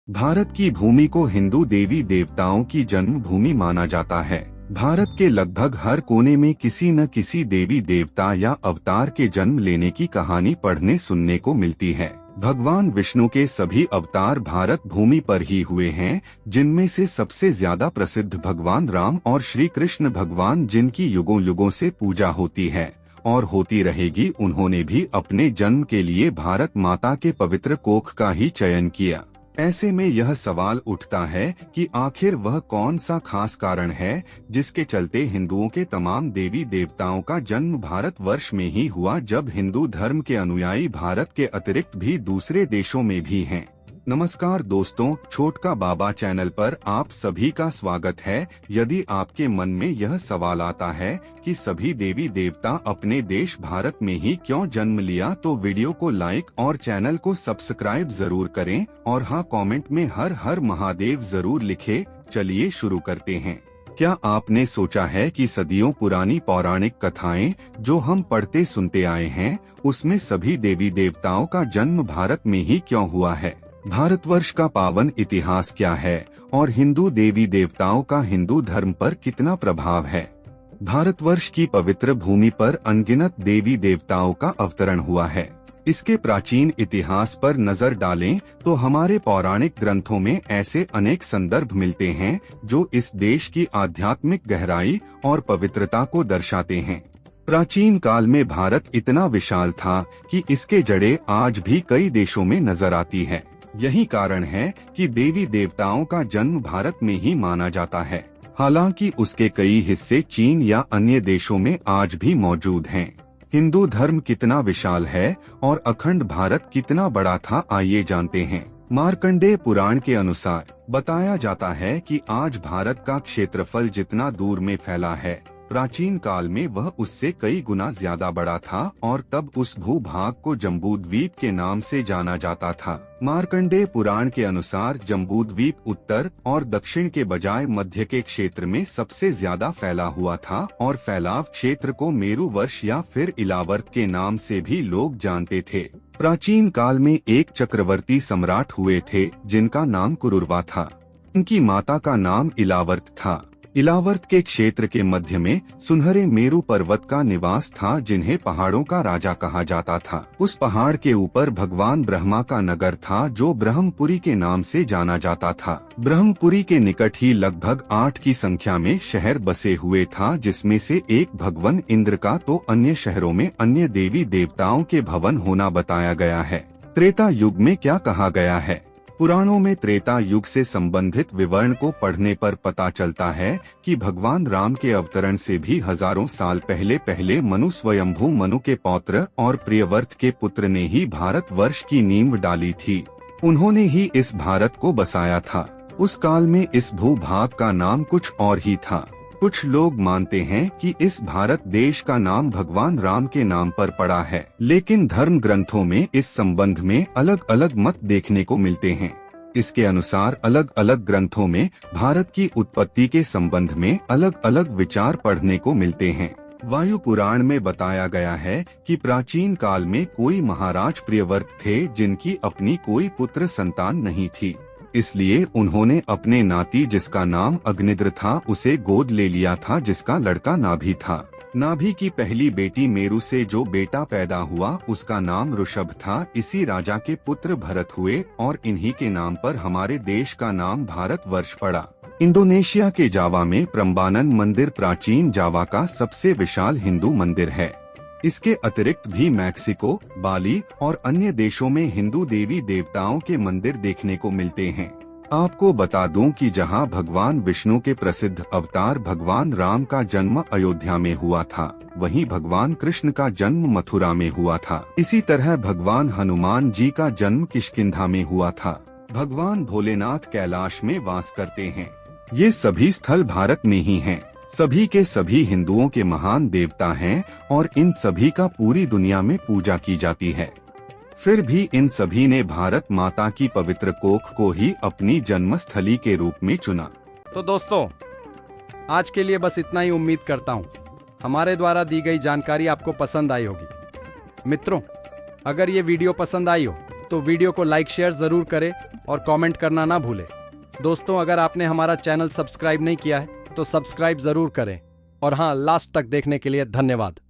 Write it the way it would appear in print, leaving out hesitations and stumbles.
भारत की भूमि को हिंदू देवी देवताओं की जन्म भूमि माना जाता है। भारत के लगभग हर कोने में किसी न किसी देवी देवता या अवतार के जन्म लेने की कहानी पढ़ने सुनने को मिलती है। भगवान विष्णु के सभी अवतार भारत भूमि पर ही हुए हैं, जिनमें से सबसे ज्यादा प्रसिद्ध भगवान राम और श्री कृष्ण भगवान, जिनकी युगों युगों से पूजा होती है और होती रहेगी। उन्होंने भी अपने जन्म के लिए भारत माता के पवित्र कोख का ही चयन किया। ऐसे में यह सवाल उठता है कि आखिर वह कौन सा खास कारण है जिसके चलते हिंदुओं के तमाम देवी देवताओं का जन्म भारतवर्ष में ही हुआ, जब हिंदू धर्म के अनुयायी भारत के अतिरिक्त भी दूसरे देशों में भी हैं। नमस्कार दोस्तों, छोटका बाबा चैनल पर आप सभी का स्वागत है। यदि आपके मन में यह सवाल आता है कि सभी देवी देवता अपने देश भारत में ही क्यों जन्म लिया, तो वीडियो को लाइक और चैनल को सब्सक्राइब जरूर करें और हाँ, कमेंट में हर हर महादेव जरूर लिखें। चलिए शुरू करते हैं। क्या आपने सोचा है कि सदियों पुरानी पौराणिक कथाएं जो हम पढ़ते सुनते आए हैं, उसमें सभी देवी देवताओं का जन्म भारत में ही क्यों हुआ है? भारतवर्ष का पावन इतिहास क्या है और हिंदू देवी देवताओं का हिंदू धर्म पर कितना प्रभाव है? भारतवर्ष की पवित्र भूमि पर अनगिनत देवी देवताओं का अवतरण हुआ है। इसके प्राचीन इतिहास पर नजर डालें तो हमारे पौराणिक ग्रंथों में ऐसे अनेक संदर्भ मिलते हैं जो इस देश की आध्यात्मिक गहराई और पवित्रता को दर्शाते हैं। प्राचीन काल में भारत इतना विशाल था कि इसके जड़ें आज भी कई देशों में नजर आती है। यही कारण है कि देवी देवताओं का जन्म भारत में ही माना जाता है। हालांकि उसके कई हिस्से चीन या अन्य देशों में आज भी मौजूद हैं। हिंदू धर्म कितना विशाल है और अखंड भारत कितना बड़ा था, आइए जानते हैं। मार्कंडेय पुराण के अनुसार बताया जाता है कि आज भारत का क्षेत्रफल जितना दूर में फैला है, प्राचीन काल में वह उससे कई गुना ज्यादा बड़ा था और तब उस भूभाग को जम्बूद्वीप के नाम से जाना जाता था। मार्कंडेय पुराण के अनुसार जम्बूद्वीप उत्तर और दक्षिण के बजाय मध्य के क्षेत्र में सबसे ज्यादा फैला हुआ था और फैलाव क्षेत्र को मेरुवर्ष या फिर इलावर्त के नाम से भी लोग जानते थे। प्राचीन काल में एक चक्रवर्ती सम्राट हुए थे जिनका नाम कुरुरवा था। उनकी माता का नाम इलावर्त था। इलावर्त के क्षेत्र के मध्य में सुनहरे मेरु पर्वत का निवास था, जिन्हें पहाड़ों का राजा कहा जाता था। उस पहाड़ के ऊपर भगवान ब्रह्मा का नगर था जो ब्रह्मपुरी के नाम से जाना जाता था। ब्रह्मपुरी के निकट ही लगभग 8 की संख्या में शहर बसे हुए था, जिसमें से एक भगवान इंद्र का तो अन्य शहरों में अन्य देवी देवताओं के भवन होना बताया गया है। त्रेता युग में क्या कहा गया है? पुराणों में त्रेता युग से संबंधित विवरण को पढ़ने पर पता चलता है कि भगवान राम के अवतरण से भी हजारों साल पहले मनु स्वयंभू मनु के पौत्र और प्रियव्रत के पुत्र ने ही भारतवर्ष की नींव डाली थी। उन्होंने ही इस भारत को बसाया था। उस काल में इस भूभाग का नाम कुछ और ही था। कुछ लोग मानते हैं कि इस भारत देश का नाम भगवान राम के नाम पर पड़ा है, लेकिन धर्म ग्रंथों में इस संबंध में अलग अलग मत देखने को मिलते हैं। इसके अनुसार अलग अलग ग्रंथों में भारत की उत्पत्ति के संबंध में अलग अलग विचार पढ़ने को मिलते हैं। वायु पुराण में बताया गया है कि प्राचीन काल में कोई महाराज प्रियव्रत थे जिनकी अपनी कोई पुत्र संतान नहीं थी, इसलिए उन्होंने अपने नाती जिसका नाम अग्निद्र था उसे गोद ले लिया था, जिसका लड़का नाभि था। नाभि की पहली बेटी मेरु से जो बेटा पैदा हुआ उसका नाम ऋषभ था। इसी राजा के पुत्र भरत हुए और इन्हीं के नाम पर हमारे देश का नाम भारतवर्ष पड़ा। इंडोनेशिया के जावा में प्रम्बानन मंदिर प्राचीन जावा का सबसे विशाल हिंदू मंदिर है। इसके अतिरिक्त भी मैक्सिको, बाली और अन्य देशों में हिंदू देवी देवताओं के मंदिर देखने को मिलते हैं। आपको बता दूं कि जहां भगवान विष्णु के प्रसिद्ध अवतार भगवान राम का जन्म अयोध्या में हुआ था, वहीं भगवान कृष्ण का जन्म मथुरा में हुआ था। इसी तरह भगवान हनुमान जी का जन्म किष्किंधा में हुआ था। भगवान भोलेनाथ कैलाश में वास करते हैं। ये सभी स्थल भारत में ही हैं। सभी के सभी हिंदुओं के महान देवता हैं और इन सभी का पूरी दुनिया में पूजा की जाती है। फिर भी इन सभी ने भारत माता की पवित्र कोख को ही अपनी जन्मस्थली के रूप में चुना। तो दोस्तों, आज के लिए बस इतना ही। उम्मीद करता हूँ हमारे द्वारा दी गई जानकारी आपको पसंद आई होगी। मित्रों, अगर ये वीडियो पसंद आई हो तो वीडियो को लाइक शेयर जरूर करें और कमेंट करना ना भूलें। दोस्तों, अगर आपने हमारा चैनल सब्सक्राइब नहीं किया है तो सब्सक्राइब जरूर करें। और हाँ, लास्ट तक देखने के लिए धन्यवाद।